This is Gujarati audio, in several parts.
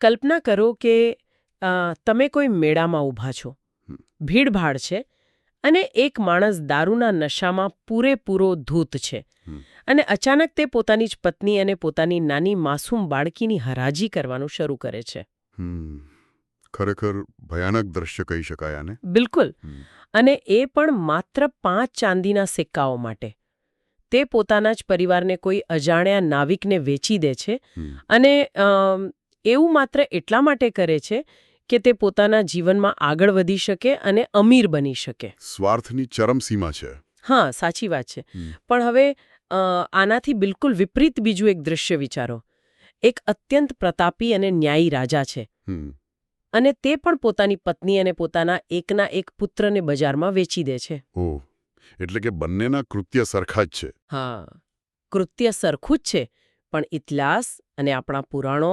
કલ્પના કરો કે તમે કોઈ મેળામાં ઊભા છો. ભીડભાડ છે અને એક માણસ દારૂના નશામાં પૂરેપૂરો ધૂત છે. અને અચાનક તે પોતાની જ પત્ની અને પોતાની નાની માસૂમ બાળકીની હરાજી કરવાનું શરૂ કરે છે. ખરેખર ભયાનક દ્રશ્ય કહી શકાય આને. બિલકુલ. અને એ પણ માત્ર 5 ચાંદીના સિક્કાઓ માટે. તે પોતાના જ પરિવારને કોઈ અજાણ્યા નાવિકને વેચી દે છે. અને એવું માત્ર એટલા માટે કરે છે કે તે પોતાના જીવનમાં આગળ વધી શકે અને અમીર બની શકે. સ્વાર્થની ચરમસીમા છે. હા, સાચી વાત છે. પણ હવે આનાથી બિલકુલ વિપરીત બીજું એક દૃશ્ય વિચારો. એક અત્યંત પ્રતાપી અને ન્યાયી રાજા છે. અને તે પણ પોતાની પત્ની અને પોતાના એકના એક પુત્રને બજારમાં વેચી દે છે. ઓહ, એટલે કે બંનેના કૃત્ય સરખા જ છે. હા, કૃત્ય સરખું જ છે, પણ ઇતિહાસ અને આપણા પુરાણો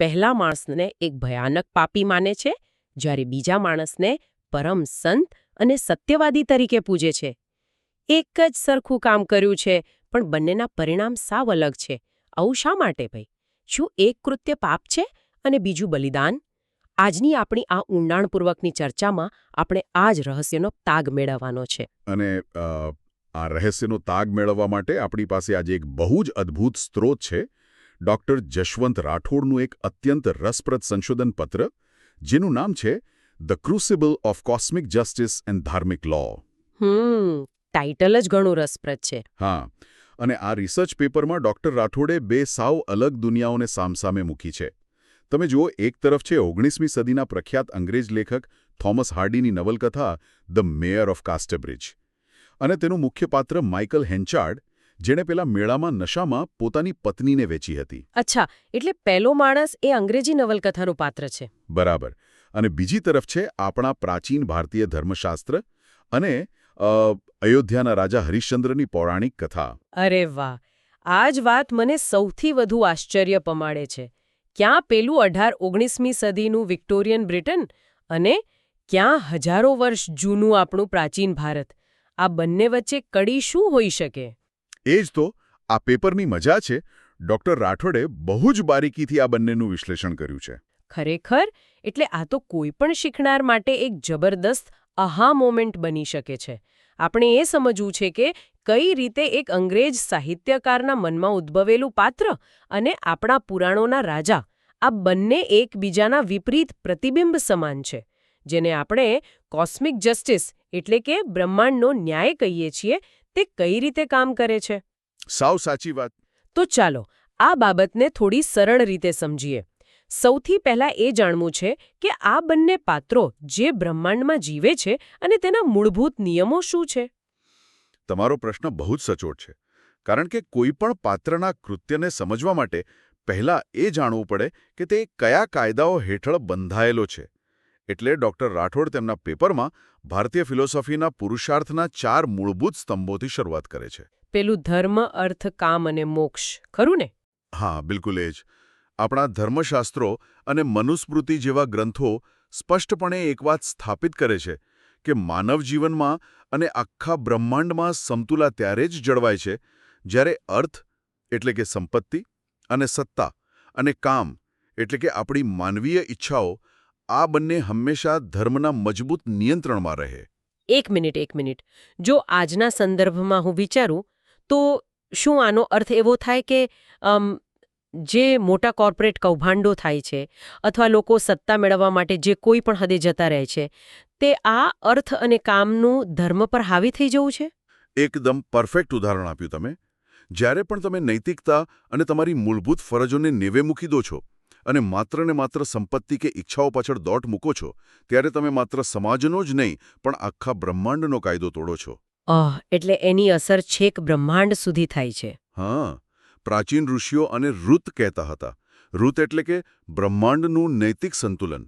પહેલા માણસને એક ભયાનક પાપી માને છે, જ્યારે બીજા માણસને પરમ સંત અને સત્યવાદી તરીકે પૂજે છે. એક જ સરખું કામ કર્યું છે, પણ બંનેના પરિણામ સાવ અલગ છે. આવું શા માટે ભાઈ? શું એક કૃત્ય પાપ છે અને બીજું બલિદાન? આજની આપણી આ ઊંડાણપૂર્વકની ચર્ચામાં આપણે આ જ રહસ્યનો તાગ મેળવવાનો છે. અને આ રહસ્યનો તાગ મેળવવા માટે આપણી પાસે આજે એક બહુ જ અદ્ભુત સ્ત્રોત છે. ડૉક્ટર જશવંત રાઠોડનું એક અત્યંત રસપ્રદ સંશોધન પત્ર, જેનું નામ છે the crucible of cosmic justice and ધાર્મિક લો. ટાઇટલ જ ઘણું રસપ્રદ છે. હા, અને આ રિસર્ચ પેપરમાં ડૉક્ટર રાઠોડે 2 સાવ અલગ દુનિયાઓને સામસામે મૂકી છે. તમે જુઓ, એક તરફ છે 19મી સદીના પ્રખ્યાત અંગ્રેજ લેખક થોમસ હાર્ડીની નવલકથા ધ મેયર ઓફ કાસ્ટેબ્રિજ, અને તેનું મુખ્ય પાત્ર માઇકલ હેન્ચાર્ડ, જેણે પેલા મેળામાં નશામાં પોતાની પત્નીને વેચી હતી. અચ્છા, એટલે પહેલો માણસ એ અંગ્રેજી નવલકથાનું પાત્ર છે. બરાબર. અને બીજી તરફ છે આપણા પ્રાચીન ભારતીય ધર્મશાસ્ત્ર અને અયોધ્યાના રાજા હરિશ્ચંદ્રની પૌરાણિક કથા. અરે વાહ! આ જ વાત મને સૌથી વધુ આશ્ચર્ય પમાડે છે. ક્યાં પેલું 18-19મી સદીનું વિક્ટોરિયન બ્રિટન અને ક્યાં હજારો વર્ષ જૂનું આપણું પ્રાચીન ભારત. આ બંને વચ્ચે કડી શું હોઈ શકે? એ જ તો આ પેપરની મજા છે. ડૉક્ટર રાઠોડે બહુ જ બારીકીથી આ બંનેનું વિશ્લેષણ કર્યું છે. ખરેખર? એટલે આ તો કોઈ પણ શીખનાર માટે એક જબરદસ્ત આહા મોમેન્ટ બની શકે છે. આપણે એ સમજવું છે કે કઈ રીતે એક અંગ્રેજ સાહિત્યકારના મનમાં ઉદ્ભવેલું પાત્ર અને આપણા પુરાણોના રાજા, આ બંને એકબીજાના વિપરીત પ્રતિબિંબ સમાન છે, જેને આપણે કોસ્મિક જસ્ટિસ એટલે કે બ્રહ્માંડનો ન્યાય કહીએ છીએ, તે કઈ રીતે કામ કરે છે. સાવ સાચી વાત. તો ચાલો આ બાબતને થોડી સરળ રીતે સમજીએ. સૌથી પહેલા એ જાણવું છે કે આ બંને પાત્રો જે બ્રહ્માંડમાં જીવે છે અને તેના મૂળભૂત નિયમો શું છે. તમારો પ્રશ્ન બહુ જ સચોટ છે. કારણ કે કોઈ પણ પાત્રના કૃત્યને સમજવા માટે પહેલા એ જાણવું પડે કે તે કયા કાયદાઓ હેઠળ બંધાયેલો છે. એટલે ડૉક્ટર રાઠોડ તેમના પેપરમાં ભારતીય ફિલોસોફીના પુરુષાર્થના 4 મૂળભૂત સ્તંભોથી શરૂઆત કરે છે. પેલું ધર્મ, અર્થ, કામ અને મોક્ષ, ખરું ને? હા, બિલકુલ એ જ. આપણા ધર્મશાસ્ત્રો અને મનુસ્મૃતિ જેવા ગ્રંથો સ્પષ્ટપણે એક વાત સ્થાપિત કરે છે કે માનવ જીવનમાં અને આખા બ્રહ્માંડમાં સમતુલા ત્યારે જ જળવાય છે જ્યારે અર્થ એટલે કે સંપત્તિ અને સત્તા અને કામ એટલે કે આપણી માનવીય ઈચ્છાઓ, આ બંને હંમેશા ધર્મના મજબૂત નિયંત્રણમાં રહે. એક મિનિટ. જો આજના સંદર્ભમાં હું વિચારું તો શું આનો અર્થ એવો થાય કે જે મોટા કોર્પોરેટ કૌભાંડો થાય છે અથવા લોકો સત્તા મેળવવા માટે જે કોઈ પણ હદે જતા રહે છે, તે આ અર્થ અને કામનું ધર્મ પર હાવી થઈ જવું છે? એકદમ પરફેક્ટ ઉદાહરણ આપ્યું તમે. જ્યારે પણ તમે નૈતિકતા અને તમારી મૂળભૂત ફરજોને નેવે મૂકી દો છો અને માત્ર ને માત્ર સંપત્તિ કે ઈચ્છાઓ પાછળ દોટ મૂકો છો, ત્યારે તમે માત્ર સમાજનો જ નહીં પણ આખા બ્રહ્માંડનો કાયદો તોડો છો. એટલે એની અસર છેક બ્રહ્માંડ સુધી થાય છે. હા, પ્રાચીન ઋષિઓ અને ઋત કહેતા હતા. ઋત એટલે કે બ્રહ્માંડનું નૈતિક સંતુલન.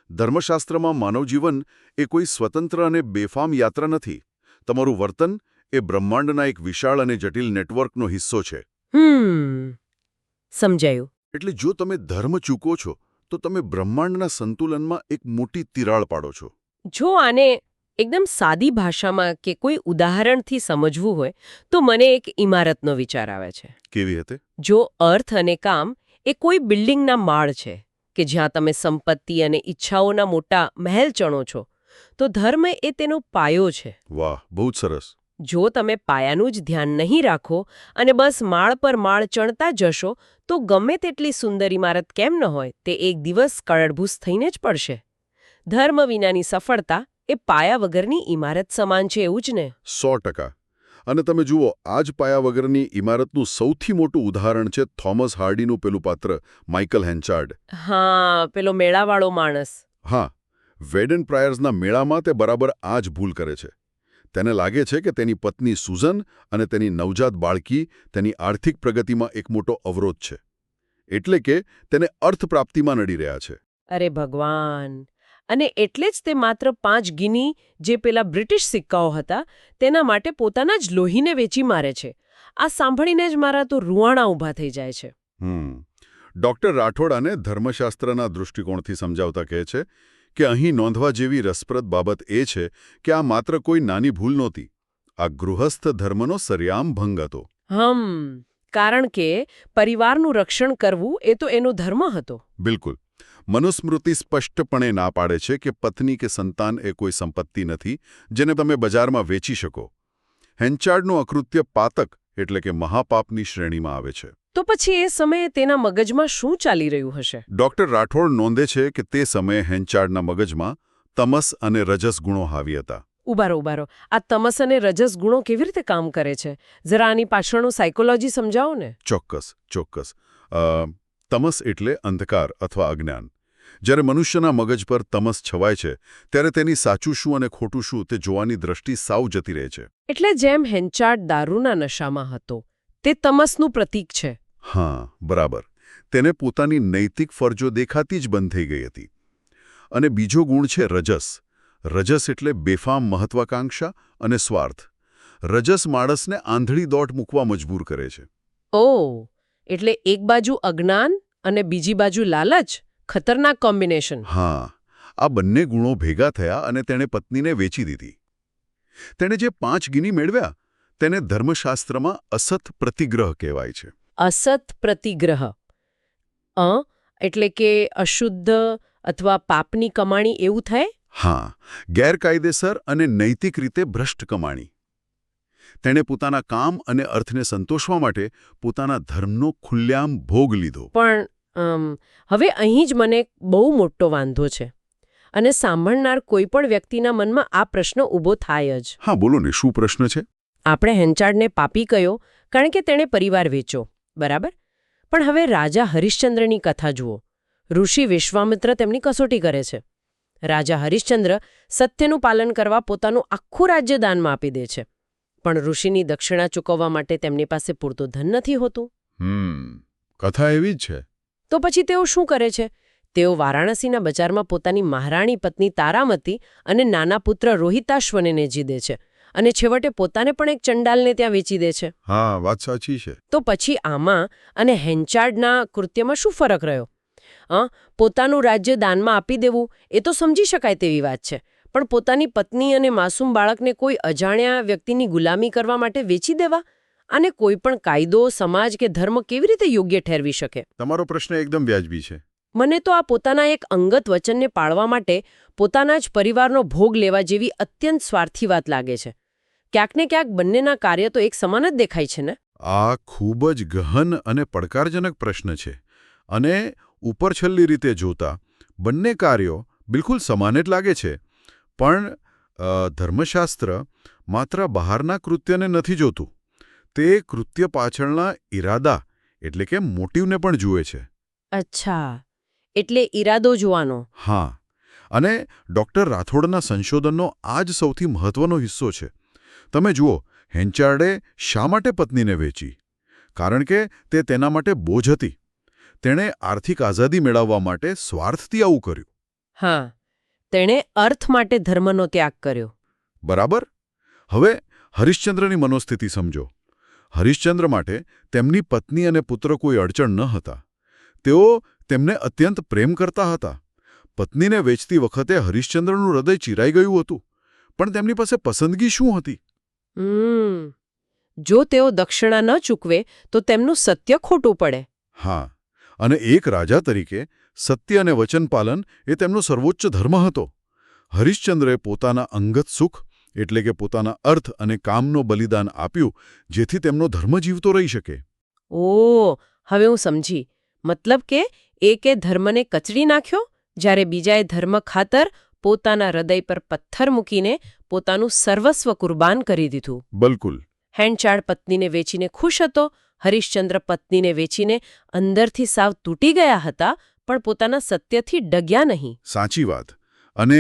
ધર્મશાસ્ત્રમાં માનવ જીવન એ કોઈ સ્વતંત્ર અને બેફામ યાત્રા નથી. તમારું વર્તન એ બ્રહ્માંડના એક વિશાળ અને જટિલ નેટવર્કનો હિસ્સો છે. સમજાયું. એટલે જો તમે ધર્મ ચૂકો છો તો તમે બ્રહ્માંડના સંતુલનમાં એક મોટી તિરાડ પાડો છો. જો આને એકદમ સાદી ભાષામાં કે કોઈ ઉદાહરણથી સમજવું હોય તો મને એક ઇમારતનો વિચાર આવે છે. કેવી રીતે? જો અર્થ અને કામ એ કોઈ બિલ્ડિંગના માળ છે, કે જ્યાં તમે સંપત્તિ અને ઈચ્છાઓના મોટા મહેલ ચણો છો, તો ધર્મ એ તેનો પાયો છે. વાહ, બહુ જ સરસ. જો તમે પાયાનું જ ધ્યાન નહીં રાખો અને બસ માળ પર માળ ચણતા જશો, તો ગમે તેટલી સુંદર ઇમારત કેમ ન હોય, તે એક દિવસ કળડભૂસ થઈને જ પડશે. ધર્મ વિનાની સફળતા એ પાયા વગરની ઇમારત સમાન છે, એવું જ ને? 100%. અને તમે જુઓ, આ જ પાયા વગરની ઇમારતનું સૌથી મોટું ઉદાહરણ છે થોમસ હાર્ડીનું પેલું પાત્ર માઇકલ હેન્ચાર્ડ. હા, પેલો મેળાવાળો માણસ. હા, વેડન પ્રાયર્સના મેળામાં તે બરાબર આ જ ભૂલ કરે છે. તેને લાગે છે કે તેની પત્ની સુઝન અને તેની નવજાત બાળકી તેની આર્થિક પ્રગતિમાં એક મોટો અવરોધ છે. એટલે કે તેને અર્થપ્રાપ્તિમાં નડી રહ્યા છે. અરે ભગવાન! અને એટલે જ તે માત્ર 5 ગિની, જે પેલા બ્રિટિશ સિક્કાઓ હતા, તેના માટે પોતાના જ લોહીને વેચી મારે છે. આ સાંભળીને જ મારા તો રૂવાણા ઊભા થઈ જાય છે. ડોક્ટર રાઠોડ આને ધર્મશાસ્ત્રના દૃષ્ટિકોણથી સમજાવતા કહે છે કે અહીં નોંધવા જેવી રસપ્રદ બાબત એ છે કે આ માત્ર કોઈ નાની ભૂલ નહોતી. આ ગૃહસ્થ ધર્મનો સરિયામ ભંગ હતો. કારણ કે પરિવારનું રક્ષણ કરવું એ તો એનો ધર્મ હતો. બિલકુલ. મનુસ્મૃતિ સ્પષ્ટપણે ના પાડે છે કે પત્ની કે સંતાન એ કોઈ સંપત્તિ નથી જેને તમે બજારમાં વેચી શકો. હેન્ચાર્ડનું અકૃત્ય પાતક એટલે કે મહાપાપની શ્રેણીમાં આવે છે. તો પછી એ સમયે તેના મગજમાં શું ચાલી રહ્યું હશે? ડોક્ટર રાઠોડ નોંધે છે કે તે સમયે હેન્ચાર્ડના મગજમાં તમસ અને રજસ ગુણો હાવી હતા. ઉભારો. આ તમસ અને રજસ ગુણો કેવી રીતે કામ કરે છે? જરા આની પાછળનું સાયકોલોજી સમજાવો ને. ચોક્કસ. તમસ એટલે અંધકાર અથવા અજ્ઞાન. જ્યારે મનુષ્યના મગજ પર તમસ છવાય છે, ત્યારે તેની સાચું શું અને ખોટું શું તે જોવાની દ્રષ્ટિ સાવ જતી રહે છે. એટલે જેમ હેન્ચાર્ડ દારૂના નશામાં હતો, તે તમસનું પ્રતીક છે. હા, બરાબર. તેને પોતાની નૈતિક ફરજો દેખાતી જ બંધ થઈ ગઈ હતી. અને બીજો ગુણ છે રજસ. રજસ એટલે બેફામ મહત્વાકાંક્ષા અને સ્વાર્થ. રજસ માણસને આંધળી દોટ મૂકવા મજબૂર કરે છે. એટલે એક બાજુ અજ્ઞાન અને બીજી બાજુ લાલચ. ખતરનાક કોમ્બિનેશન. હા, આ બંને ગુણો ભેગા થયા અને તેણે પત્નીને વેચી દીધી. તેણે જે 5 ગિની મેળવ્યા તેને ધર્મશાસ્ત્રમાં અસત પ્રતિગ્રહ કહેવાય છે. અસત પ્રતિગ્રહ એટલે કે અશુદ્ધ અથવા પાપની કમાણી, એવું થાય? હા, ગેરકાયદેસર અને નૈતિક રીતે ભ્રષ્ટ કમાણી. તેણે પોતાના કામ અને અર્થને સંતોષવા માટે પોતાના ધર્મનો ખુલ્લેઆમ ભોગ લીધો. પણ હવે અહીં જ મને બહુ મોટો વાંધો છે. અને સાંભળનાર કોઈ પણ વ્યક્તિના મનમાં આ પ્રશ્ન ઊભો થાય જ. હા, બોલો ને, શું પ્રશ્ન છે? આપણે હેન્ચાર્ડને પાપી કહ્યો કારણ કે તેણે પરિવાર વેચ્યો, બરાબર? પણ હવે રાજા હરિશ્ચંદ્રની કથા જુઓ. ઋષિ વિશ્વામિત્ર તેમની કસોટી કરે છે. રાજા હરિશ્ચંદ્ર સત્યનું પાલન કરવા પોતાનું આખું રાજ્ય દાનમાં આપી દે છે. પણ ઋષિની દક્ષિણા ચૂકવવા માટે તેમની પાસે પૂરતું ધન નથી હોતું. કથા એવી જ છે. તો પછી તેઓ શું કરે છે? તેઓ વારાણસીના બજારમાં પોતાની મહારાણી પત્ની તારામતી અને નાના પુત્ર રોહિતાશ્વને જીદે છે અને છેવટે પોતાને પણ એક ચંડાલને ત્યાં વેચી દે છે. હા, વાત સાચી છે. તો પછી આમાં અને હેન્ચાર્ડના કૃત્યમાં શું ફરક રહ્યો? પોતાનું રાજ્ય દાનમાં આપી દેવું એ તો સમજી શકાય તેવી વાત છે, પણ પોતાની પત્ની અને માસૂમ બાળકને કોઈ અજાણ્યા વ્યક્તિની ગુલામી કરવા માટે વેચી દેવા, અને કોઈ પણ કાયદો, સમાજ કે ધર્મ કેવી રીતે યોગ્ય ઠેરવી શકે? તમારો પ્રશ્ન એકદમ વ્યાજબી છે. મને તો આ પોતાના એક અંગત વચનને પાળવા માટે પોતાના જ પરિવારનો ભોગ લેવા જેવી અત્યંત સ્વાર્થી વાત લાગે છે. ક્યાંક ને ક્યાંક બંનેના કાર્ય તો એક સમાન જ દેખાય છે ને? આ ખૂબ જ ગહન અને પડકારજનક પ્રશ્ન છે. અને ઉપરછલ્લી રીતે જોતા બંને કાર્યો બિલકુલ સમાન જ લાગે છે. પણ ધર્મશાસ્ત્ર માત્ર બહારના કૃત્યને નથી જોતું. તે કૃત્ય પાછળના ઈરાદા એટલે કે મોટિવને પણ જુએ છે. અચ્છા, એટલે ઈરાદો જોવાનો. હા, અને ડોક્ટર રાઠોડના સંશોધનનો આ જ સૌથી મહત્વનો હિસ્સો છે. તમે જુઓ, હેન્ચાર્ડે શા માટે પત્નીને વેચી? કારણ કે તે તેના માટે બોજ હતી. તેણે આર્થિક આઝાદી મેળવવા માટે સ્વાર્થથી આવું કર્યું. હા, તેણે અર્થ માટે ધર્મનો ત્યાગ કર્યો. બરાબર. હવે હરિશ્ચંદ્રની મનોસ્થિતિ સમજો. હરિશ્ચંદ્ર માટે તેમની પત્ની અને પુત્ર કોઈ અડચણ ન હતા. તેઓ તેમને અત્યંત પ્રેમ કરતા હતા. પત્નીને વેચતી વખતે હરિશ્ચંદ્રનું હૃદય ચીરાઈ ગયું હતું. પણ તેમની પાસે પસંદગી શું હતી? જો તેઓ દક્ષિણા ન ચૂકવે તો તેમનું સત્ય ખોટું પડે. હા, અને એક રાજા તરીકે સત્ય અને વચનપાલન એ તેમનો સર્વોચ્ચ ધર્મ હતો. હરિશ્ચંદ્રે પોતાના અંગત સુખ એટલે કે પોતાના અર્થ અને કામનો બલિદાન આપ્યું જેથી તેમનો ધર્મ જીવતો રહી શકે. ઓ, હવે હું સમજી. મતલબ કે એકે ધર્મને કચડી નાખ્યો, જ્યારે બીજાએ ધર્મ ખાતર પોતાના હૃદય પર પથ્થર મૂકીને પોતાનું સર્વસ્વ કુરબાન કરી દીધું. બિલકુલ. હેન્ડચાળ પત્નીને વેચીને ખુશ હતો, હરિશ્ચંદ્ર પત્નીને વેચીને અંદરથી સાવ તૂટી ગયા હતા, પણ પોતાના સત્યથી ડગ્યા નહીં. સાચી વાત. અને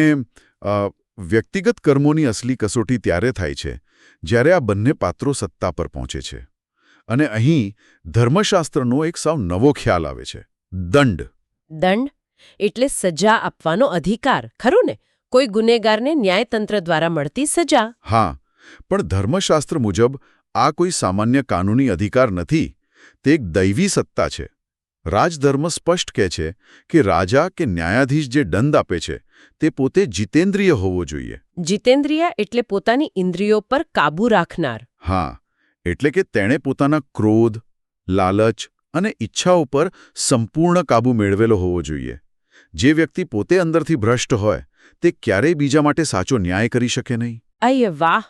વ્યક્તિગત કર્મોની અસલી કસોટી ત્યારે થાય છે જ્યારે આ બંને પાત્રો સત્તા પર પહોંચે છે. અને અહીં ધર્મશાસ્ત્રનો એક સાવ નવો ખ્યાલ આવે છે: દંડ. દંડ એટલે સજા આપવાનો અધિકાર, ખરું ને? કોઈ ગુનેગારને ન્યાયતંત્ર દ્વારા મળતી સજા. હા, પણ ધર્મશાસ્ત્ર મુજબ આ કોઈ સામાન્ય કાનૂની અધિકાર નથી. તે એક દૈવી સત્તા છે. રાજધર્મ સ્પષ્ટ કહે છે કે રાજા કે ન્યાયાધીશ જે દંડ આપે છે તે પોતે જીતેન્દ્રિય હોવો જોઈએ. જીતેન્દ્રિય એટલે પોતાની ઇન્દ્રિયો પર કાબૂ રાખનાર. હા, એટલે કે તેણે પોતાના ક્રોધ, લાલચ અને ઈચ્છાઓ પર સંપૂર્ણ કાબૂ મેળવેલો હોવો જોઈએ. જે વ્યક્તિ પોતે અંદરથી ભ્રષ્ટ હોય તે ક્યારેય બીજા માટે સાચો ન્યાય કરી શકે નહીં. અયે વાહ!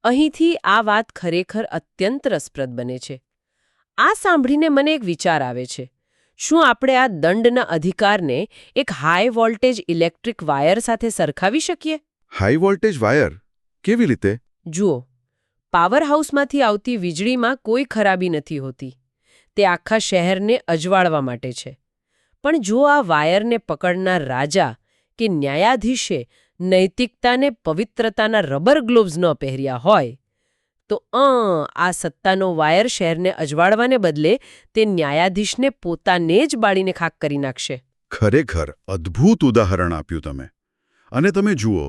અહીંથી આ વાત ખરેખર અત્યંત રસપ્રદ બને છે. આ સાંભળીને મને એક વિચાર આવે છે. શું આપણે આ દંડના અધિકારને એક હાઈ વોલ્ટેજ ઇલેક્ટ્રિક વાયર સાથે સરખાવી શકીએ? High voltage wire? કેવી રીતે? જુઓ, પાવર હાઉસમાંથી આવતી વીજળીમાં કોઈ ખરાબી નથી હોતી. તે આખા શહેરને અજવાળવા માટે છે. પણ જો આ વાયરને પકડનાર રાજા કે ન્યાયાધીશે નૈતિકતાને પવિત્રતાના રબર ગ્લોવ્સ ન પહેર્યા હોય, તો આ સત્તાનો વાયર શહેરને અજવાળવાને બદલે તે ન્યાયાધીશને પોતાને જ બાળીને ખાક કરી નાખશે. ખરેખર અદ્ભુત ઉદાહરણ આપ્યું તમે. અને તમે જુઓ,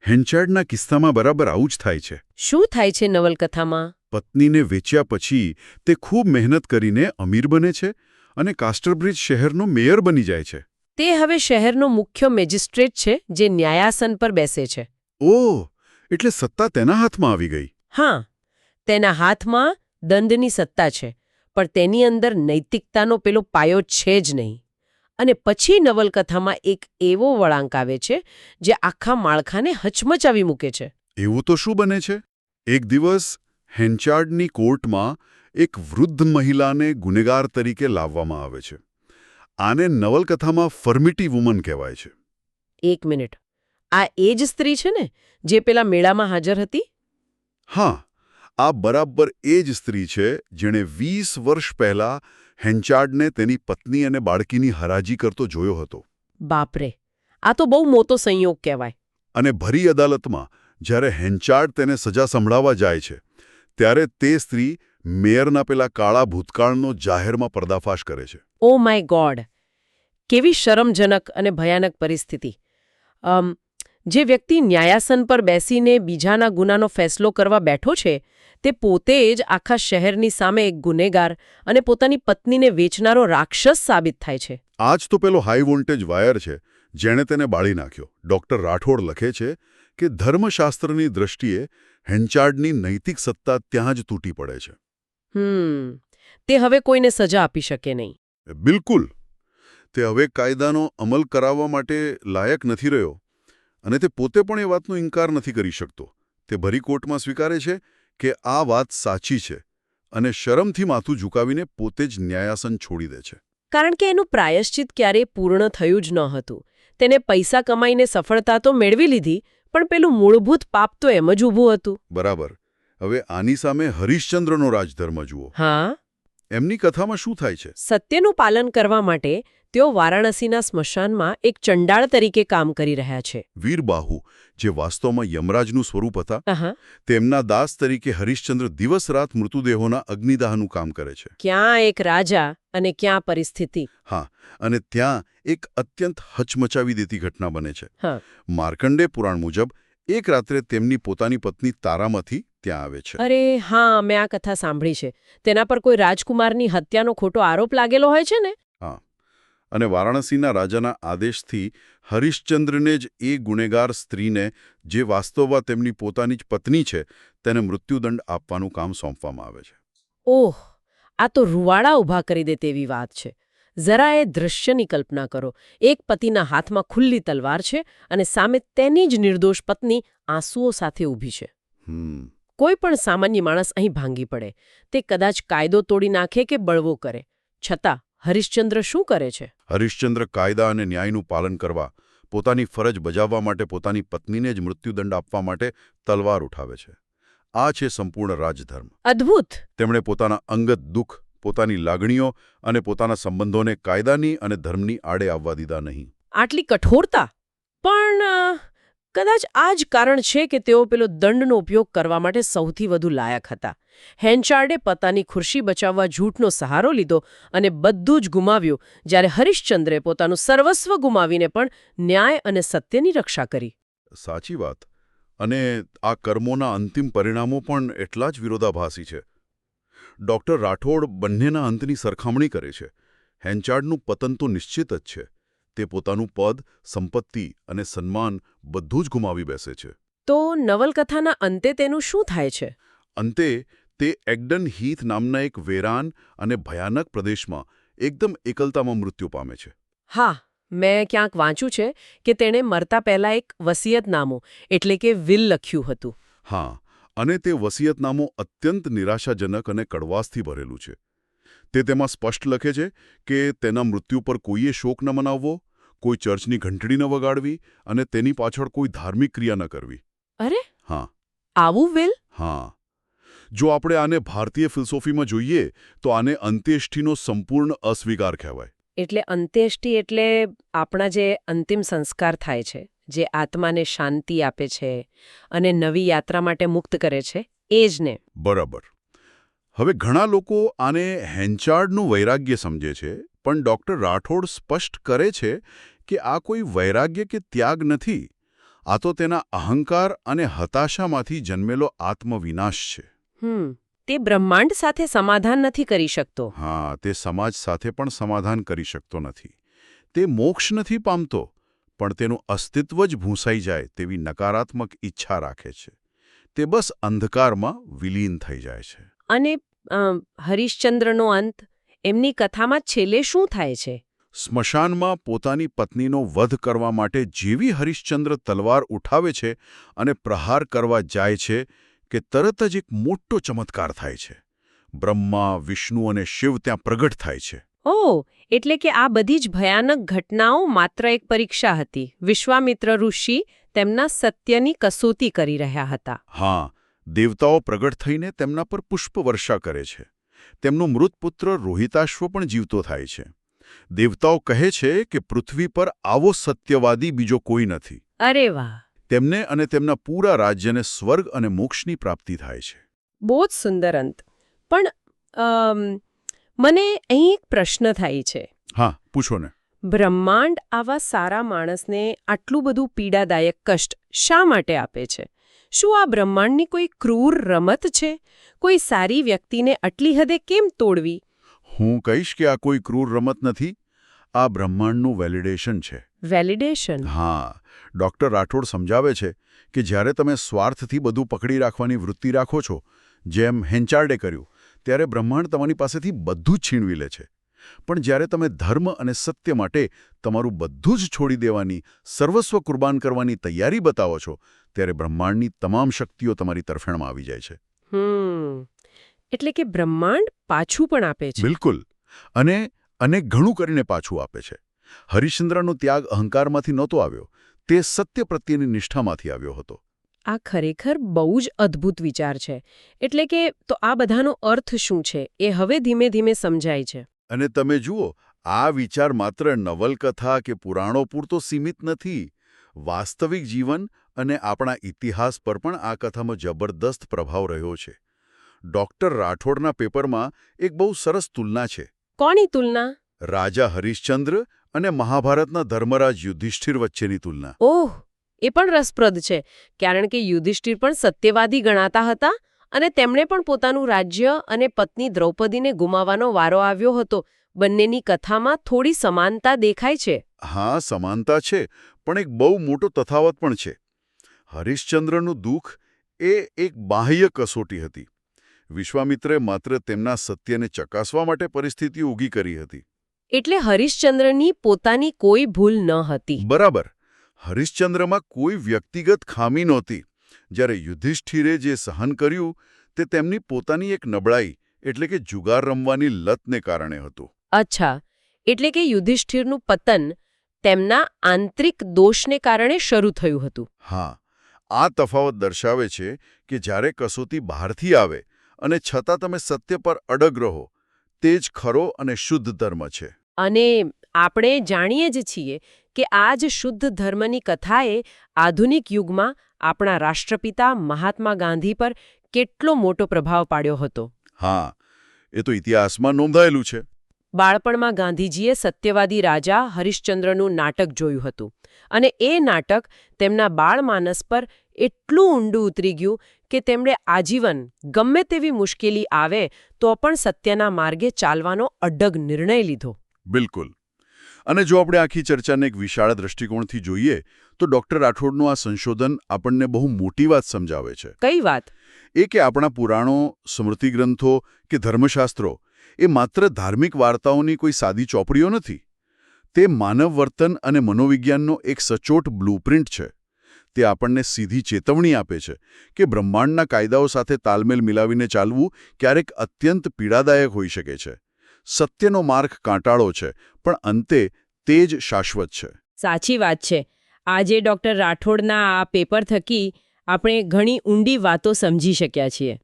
હેન્ચાર્ડના કિસ્સામાં બરાબર આવું જ થાય છે. શું થાય છે નવલકથામાં? પત્નીને વેચ્યા પછી તે ખૂબ મહેનત કરીને અમીર બને છે અને કાસ્ટરબ્રિજ શહેરનો મેયર બની જાય છે. તે હવે શહેરનો મુખ્ય મેજિસ્ટ્રેટ છે જે ન્યાયાસન પર બેસે છે. ઓહ, એટલે સત્તા તેના હાથમાં આવી ગઈ. હા, તેના હાથમાં દંડની સત્તા છે, પણ તેની અંદર નૈતિકતાનો પેલો પાયો છે જ નહીં. અને પછી નવલકથામાં એક એવો વળાંક આવે છે જે આખા માળખાને હચમચાવી મૂકે છે. એવું તો શું બને છે? એક દિવસ હેન્ચાર્ડની કોર્ટમાં એક વૃદ્ધ મહિલાને ગુનેગાર તરીકે લાવવામાં આવે છે. આને નવલકથામાં ફર્મિટી વુમન કહેવાય છે. એક મિનિટ, આ એ જ સ્ત્રી છે ને જે પેલા મેળામાં હાજર હતી? હા, આ બરાબર એ જ સ્ત્રી છે જેણે 20 વર્ષ પહેલા હેન્ચાર્ડને તેની પત્ની અને બાળકીની હરાજી કરતો જોયો હતો. બાપરે, આ તો બહુ મોટો સંયોગ કહેવાય. અને ભરી અદાલતમાં જ્યારે હેન્ચાર્ડ તેને સજા સંભળાવવા જાય છે ત્યારે તે સ્ત્રી મેયરના પેલા કાળા ભૂતકાળનો જાહેરમાં પર્દાફાશ કરે છે. Oh my God! કેવી શરમજનક અને ભયાનક પરિસ્થિતિ. જે વ્યક્તિ ન્યાયાસન પર બેસીને બીજાના ગુનાનો ફેસલો કરવા બેઠો છે તે પોતે જ આખા શહેરની સામે એક ગુનેગાર અને પોતાની પત્નીને વેચનારો રાક્ષસ સાબિત થાય છે. આ જ તો પેલો હાઈ વોલ્ટેજ વાયર છે જેણે તેને બાળી નાખ્યો. ડૉક્ટર રાઠોડ લખે છે કે ધર્મશાસ્ત્રની દૃષ્ટિએ હેન્ચાર્ડની નૈતિક સત્તા ત્યાં જ તૂટી પડે છે. તે હવે કોઈને સજા આપી શકે નહીં. બિલકુલ. તે હવે કાયદાનો અમલ કરાવવા માટે લાયક નથી રહ્યો અને તે પોતે પણ એ વાતનો ઇનકાર નથી કરી શકતો. તે ભરી કોર્ટમાં સ્વીકારે છે કે આ વાત સાચી છે અને શરમથી માથું ઝુકાવીને પોતે જ ન્યાયાસન છોડી દે છે. કારણ કે એનું પ્રાયશ્ચિત ક્યારેય પૂર્ણ થયું જ ન હતું. તેને પૈસા કમાઈને સફળતા તો મેળવી લીધી, પણ પેલું મૂળભૂત પાપ તો એમ જ ઊભું હતું. બરાબર. હવે આની સામે હરિશ્ચંદ્રનો રાજધર્મ જુઓ. હા, એમની કથામાં શું થાય છે? સત્યનું પાલન કરવા માટે તેઓ વારાણસીના સ્મશાનમાં એક ચંડાળ તરીકે કામ કરી રહ્યા છે. વીરબાહુ, જે વાસ્તવમાં યમરાજનું સ્વરૂપ હતા, આહા, તેમના દાસ તરીકે હરિશ્ચંદ્ર દિવસ-રાત મૃતદેહોના અગ્નિદાહનું કામ કરે છે. ક્યાં એક રાજા અને ક્યાં પરિસ્થિતિ. હા, અને ત્યાં એક અત્યંત હચમચાવી દેતી ઘટના બને છે. હા, માર્કંડે પુરાણ મુજબ એક રાત્રે તેમની પોતાની પત્ની તારામથી ત્યાં આવે છે. અરે હા, મેં આ કથા સાંભળી છે. તેના પર કોઈ રાજકુમારની હત્યાનો ખોટો આરોપ લાગેલો હોય છે ને? હા, અને વારાણસીના રાજાના આદેશથી હરિશ્ચંદ્રને જ એ ગુનેગાર સ્ત્રીને, જે વાસ્તવમાં તેમની પોતાની જ પત્ની છે, તેને મૃત્યુદંડ આપવાનું કામ સોંપવામાં આવે છે. ઓહ, આ તો રૂવાડા ઊભા કરી દે તેવી વાત છે. જરા એ દૃશ્યની કલ્પના કરો. એક પતિના હાથમાં ખુલ્લી તલવાર છે અને સામે તેની જ નિર્દોષ પત્ની આંસુઓ સાથે ઊભી છે. હમ કોઈ પણ સામાન્ય માણસ અહીં ભાંગી પડે. તે કદાચ કાયદો તોડી નાખે કે બળવો કરે. છતાં હરિશ્ચંદ્ર શું કરે છે? હરિશ્ચંદ્ર કાયદા અને ન્યાયનું પાલન કરવા, પોતાની ફરજ બજાવવા માટે પોતાની પત્નીને જ મૃત્યુદંડ આપવા માટે તલવાર ઉઠાવે છે. આ છે સંપૂર્ણ રાજધર્મ. અદ્ભુત. તેમણે પોતાના અંગત દુઃખ, પોતાની લાગણીઓ અને પોતાના સંબંધોને કાયદાની અને ધર્મની આડે આવવા દીધા નહીં. આટલી કઠોરતા! પણ કદાચ આ જ કારણ છે કે તેઓ પેલો દંડનો ઉપયોગ કરવા માટે સૌથી વધુ લાયક હતા. હેન્ચાર્ડે પોતાની ખુરશી બચાવવા ઝૂઠનો સહારો લીધો અને બધું જ ગુમાવ્યું, જ્યારે હરિશ્ચંદ્રે પોતાનું સર્વસ્વ ગુમાવીને પણ ન્યાય અને સત્યની રક્ષા કરી. સાચી વાત. અને આ કર્મોના અંતિમ પરિણામો પણ એટલા જ વિરોધાભાસી છે. ડૉક્ટર રાઠોડ બંનેના અંતની સરખામણી કરે છે. હેન્ચાર્ડનું પતન તો નિશ્ચિત જ છે. તે પોતાનું પદ, સંપત્તિ અને સન્માન બધું જ ગુમાવી બેસે છે. તો નવલકથાના અંતે તેનું શું થાય છે? અંતે તે એગ્ડન હીથ નામના એક વેરાન અને ભયાનક પ્રદેશમાં એકદમ એકલતામાં મૃત્યુ પામે છે. હા, મેં ક્યાંક વાંચ્યું છે કે તેણે મરતા પહેલા એક વસિયતનામું એટલે કે વિલ લખ્યું હતું. હા, અને તે વસિયતનામું અત્યંત નિરાશાજનક અને કડવાશથી ભરેલું છે. તે તેમાં સ્પષ્ટ લખે છે કે તેના મૃત્યુ પર કોઈએ શોક ન મનાવવો, કોઈ ચર્ચની ઘંટડી ન વગાડવી અને તેની પાછળ કોઈ ધાર્મિક ક્રિયા ન કરવી. અરે, હા, આવું વિલ? હા. જો આપણે આને ભારતીય ફિલસોફીમાં જોઈએ તો આને અંત્યેષ્ટિનો સંપૂર્ણ અસ્વીકાર કહેવાય. એટલે અંત્યેષ્ટિ એટલે આપણા જે અંતિમ સંસ્કાર થાય છે, જે આત્માને શાંતિ આપે છે અને નવી યાત્રા માટે મુક્ત કરે છે, એ જ ને? બરાબર. હવે ઘણા લોકો આને હેન્ચાર્ડનું વૈરાગ્ય સમજે છે, પણ ડૉક્ટર રાઠોડ સ્પષ્ટ કરે છે કે આ કોઈ વૈરાગ્ય કે ત્યાગ નથી. આ તો તેના અહંકાર અને હતાશામાંથી જન્મેલો આત્મવિનાશ છે. તે બ્રહ્માંડ સાથે સમાધાન નથી કરી શકતો. હા, તે સમાજ સાથે પણ સમાધાન કરી શકતો નથી. તે મોક્ષ નથી પામતો, પણ તેનું અસ્તિત્વ જ ભૂંસાઈ જાય તેવી નકારાત્મક ઈચ્છા રાખે છે. તે બસ અંધકારમાં વિલીન થઈ જાય છે. અને હરિશ્ચંદ્રનો અંત, એમની કથામાં છેલ્લે શું થાય છે? સ્મશાનમાં પોતાની પત્નીનો વધ કરવા માટે જેવી હરિશ્ચંદ્ર તલવાર ઉઠાવે છે અને પ્રહાર કરવા જાય છે કે તરત જ એક મોટો ચમત્કાર થાય છે. બ્રહ્મા, વિષ્ણુ અને શિવ ત્યાં પ્રગટ થાય છે. ઓહ, એટલે કે આ બધી જ ભયાનક ઘટનાઓ માત્ર એક પરીક્ષા હતી. વિશ્વામિત્ર ઋષિ તેમના સત્યની કસોટી કરી રહ્યા હતા. હા, દેવતાઓ પ્રગટ થઈને તેમના પર પુષ્પવર્ષા કરે છે. તેમનો મૃત પુત્ર રોહિતાશ્વ પણ જીવતો થાય છે. દેવતાઓ કહે છે કે પૃથ્વી પર આવો સત્યવાદી બીજો કોઈ નથી. અરે વાહ! તેમને અને તેમના પૂરા રાજ્યને સ્વર્ગ અને મોક્ષની પ્રાપ્તિ થાય છે. બહુ જ સુંદર અંત. પણ મને અહીં એક પ્રશ્ન થાય છે. હા, પૂછો ને. બ્રહ્માંડ આવા સારા માણસને આટલું બધું પીડાદાયક કષ્ટ શા માટે આપે છે? શું આ બ્રહ્માંડની કોઈ ક્રૂર રમત છે? કોઈ સારી વ્યક્તિને આટલી હદે કેમ તોડવી? હું કહીશ કે આ કોઈ ક્રૂર રમત નથી. આ બ્રહ્માંડનું વેલિડેશન છે. વેલિડેશન? હા, ડૉક્ટર રાઠોડ સમજાવે છે કે જ્યારે તમે સ્વાર્થથી બધું પકડી રાખવાની વૃત્તિ રાખો છો, જેમ હેન્ચાર્ડે કર્યું, ત્યારે બ્રહ્માંડ તમારી પાસેથી બધું જ છીનવી લે છે. પણ જ્યારે તમે ધર્મ અને સત્ય માટે તમારું બધું જ છોડી દેવાની, સર્વસ્વ કુરબાન કરવાની તૈયારી બતાવો છો, ત્યારે બ્રહ્માંડની તમામ શક્તિઓ તમારી તરફેણમાં આવી જાય છે. એટલે કે બ્રહ્માંડ પાછું પણ આપે છે. બિલકુલ. અને ઘણું કરીને પાછું આપે છે. હરિશ્ચંદ્રનો ત્યાગ અહંકારમાંથી નહોતો આવ્યો, તે સત્ય પ્રત્યેની નિષ્ઠામાંથી આવ્યો હતો. આ ખરેખર બહુ જ અદ્ભુત વિચાર છે. એટલે કે તો આ બધાનો અર્થ શું છે એ હવે ધીમે ધીમે સમજાય છે. અને તમે જુઓ, આ વિચાર માત્ર નવલકથા કે પુરાણો પૂરતો સીમિત નથી. વાસ્તવિક જીવન અને આપણા ઇતિહાસ પર પણ આ કથામાં જબરદસ્ત પ્રભાવ રહ્યો છે. ડૉક્ટર રાઠોડના પેપરમાં એક બહુ સરસ તુલના છે. કોની તુલના? રાજા હરિશ્ચંદ્ર અને મહાભારતના ધર્મરાજ યુધિષ્ઠિર વચ્ચેની તુલના. ઓહ, એ પણ રસપ્રદ છે. કારણ કે યુધિષ્ઠિર પણ સત્યવાદી ગણાતા હતા અને તેમણે પણ પોતાનું રાજ્ય અને પત્ની દ્રૌપદીને ગુમાવવાનો વારો આવ્યો હતો. બંનેની કથામાં થોડી સમાનતા દેખાય છે. હા, સમાનતા છે, પણ એક બહુ મોટો તફાવત પણ છે. હરિશ્ચંદ્રનું દુઃખ એ એક બાહ્ય કસોટી હતી. વિશ્વામિત્રે માત્ર તેમના સત્યને ચકાસવા માટે પરિસ્થિતિ ઊભી કરી હતી. એટલે હરિશ્ચંદ્રની પોતાની કોઈ ભૂલ ન હતી. બરાબર. હરિશ્ચંદ્રમાં કોઈ વ્યક્તિગત ખામી નહોતી. જ્યારે યુધિષ્ઠિરે જે સહન કર્યું તે તેમની પોતાની એક નબળાઈ એટલે કે જુગાર રમવાની લતને કારણે હતું. અચ્છા, એટલે કે યુધિષ્ઠિરનું પતન તેમના આંતરિક દોષને કારણે શરૂ થયું હતું. હા, આ તફાવત દર્શાવે છે કે જ્યારે કસોટી બહારથી આવે અને છતાં તમે સત્ય પર અડગ રહો, તે જ ખરો અને શુદ્ધ ધર્મ છે. અને આપણે જાણીએ જ છીએ કે આ જ શુદ્ધ ધર્મની કથાએ આધુનિક યુગમાં આપણા રાષ્ટ્રપિતા મહાત્મા ગાંધી પર કેટલો મોટો પ્રભાવ પાડ્યો હતો. હા, એ તો ઇતિહાસમાં નોંધાયેલું છે. બાળપણમાં ગાંધીજીએ સત્યવાદી રાજા હરિશ્ચંદ્રનું નાટક જોયું હતું અને એ નાટક તેમના બાળમાનસ પર એટલું ઊંડું ઉતરી ગયું કે તેમણે આજીવન ગમે તેવી મુશ્કેલી આવે તો પણ સત્યના માર્ગે ચાલવાનો અડગ નિર્ણય લીધો. બિલકુલ. અને જો આપણે આખી ચર્ચાને એક વિશાળ દ્રષ્ટિકોણથી જોઈએ તો ડૉક્ટર રાઠોડનું આ સંશોધન આપણને બહુ મોટી વાત સમજાવે છે. કઈ વાત? એ કે આપણા પુરાણો, સ્મૃતિગ્રંથો કે ધર્મશાસ્ત્રો એ માત્ર ધાર્મિક વાર્તાઓની કોઈ સાદી ચોપડીઓ નથી. તે માનવ વર્તન અને મનોવિજ્ઞાનનો એક સચોટ બ્લુપ્રિન્ટ છે. તે આપણને સીધી ચેતવણી આપે છે કે બ્રહ્માંડના કાયદાઓ સાથે તાલમેલ મિલાવીને ચાલવું ક્યારેક અત્યંત પીડાદાયક હોઈ શકે છે. સત્યનો માર્ગ કાંટાળો છે, પણ અંતે તે જ શાશ્વત છે. સાચી વાત છે. આજે ડૉક્ટર રાઠોડના આ પેપર થકી આપણે ઘણી ઊંડી વાતો સમજી શક્યા છીએ.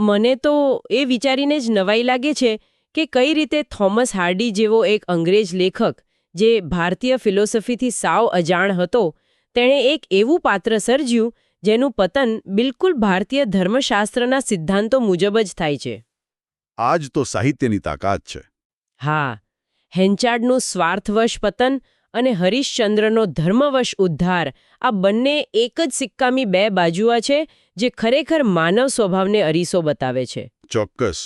મને તો એ વિચારીને જ નવાઈ લાગે છે કે કઈ રીતે થોમસ હાર્ડી જેવો એક અંગ્રેજ લેખક જે ભારતીય ફિલોસોફીથી સાવ અજાણ હતો, તેણે એક એવું પાત્ર સર્જ્યું જેનું પતન બિલકુલ ભારતીય ધર્મશાસ્ત્રના સિદ્ધાંતો મુજબ જ થાય છે. આ જ તો સાહિત્યની તાકાત છે. હા, હેન્ચાર્ડનું સ્વાર્થવશ પતન અને હરિશ્ચંદ્રનો ધર્મવશ ઉદ્ધાર, આ બંને એક જ સિક્કાની બે બાજુઓ છે જે ખરેખર માનવ સ્વભાવને અરીસો બતાવે છે. ચોક્કસ.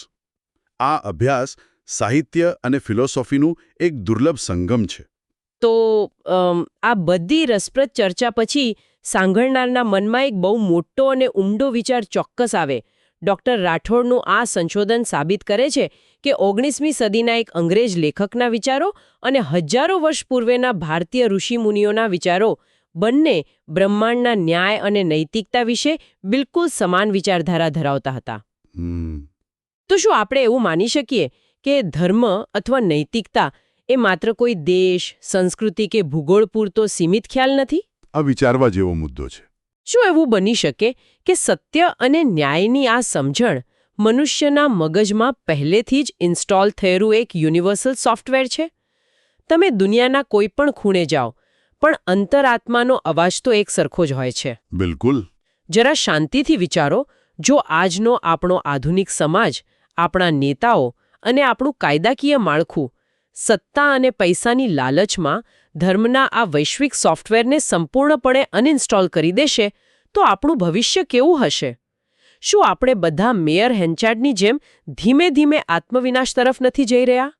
આ અભ્યાસ સાહિત્ય અને ફિલોસોફીનું એક દુર્લભ સંગમ છે. તો આ બધી રસપ્રદ ચર્ચા પછી સાંભળનારના મનમાં એક બહુ મોટો અને ઊંડો વિચાર ચોક્કસ આવે. ડૉક્ટર રાઠોડનું આ સંશોધન સાબિત કરે છે કે 19મી સદીના એક અંગ્રેજ લેખકના વિચારો અને હજારો વર્ષ પૂર્વેના ભારતીય ઋષિમુનિઓના વિચારો બંને બ્રહ્માંડના ન્યાય અને નૈતિકતા વિશે બિલકુલ સમાન વિચારધારા ધરાવતા હતા. તો શું આપણે એવું માની શકીએ કે ધર્મ અથવા નૈતિકતા એ માત્ર કોઈ દેશ, સંસ્કૃતિ કે ભૂગોળ પૂરતો સીમિત ખ્યાલ નથી? આ વિચારવા જેવો મુદ્દો છે. શું એવું બની શકે કે સત્ય અને ન્યાયની આ સમજણ મનુષ્યના મગજમાં પહેલેથી જ ઇન્સ્ટોલ થયેલું એક યુનિવર્સલ સોફ્ટવેર છે? તમે દુનિયાના કોઈ પણ ખૂણે જાઓ, પણ અંતરાત્માનો અવાજ તો એક સરખો જ હોય છે. બિલકુલ. જરા શાંતિથી વિચારો, જો આજનો આપણો આધુનિક સમાજ, આપણા નેતાઓ અને આપણું કાયદાકીય માળખું સત્તા અને પૈસાની લાલચમાં ધર્મના આ વૈશ્વિક સોફ્ટવેરને સંપૂર્ણપણે અનઇન્સ્ટોલ કરી દેશે, તો આપણું ભવિષ્ય કેવું હશે? શું આપણે બધા મેયર હેન્ચાર્ડની જેમ ધીમે ધીમે આત્મવિનાશ તરફ નથી જઈ રહ્યા?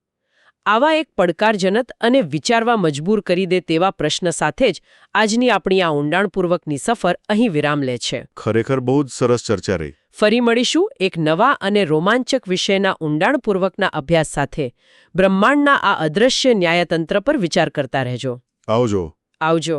આવા એક પડકારજનક અને વિચારવા મજબૂર કરી દે તેવા પ્રશ્ન સાથે જ આજની આપણી આ ઊંડાણપૂર્વકની સફર અહીં વિરામ લે છે. ખરેખર બહુ જ સરસ ચર્ચા રહી. ફરી મળીશું એક નવા અને રોમાંચક વિષયના ઊંડાણપૂર્વકના અભ્યાસ સાથે. બ્રહ્માંડના આ અદ્રશ્ય ન્યાયતંત્ર પર વિચાર કરતા રહેજો. આવજો. આવજો.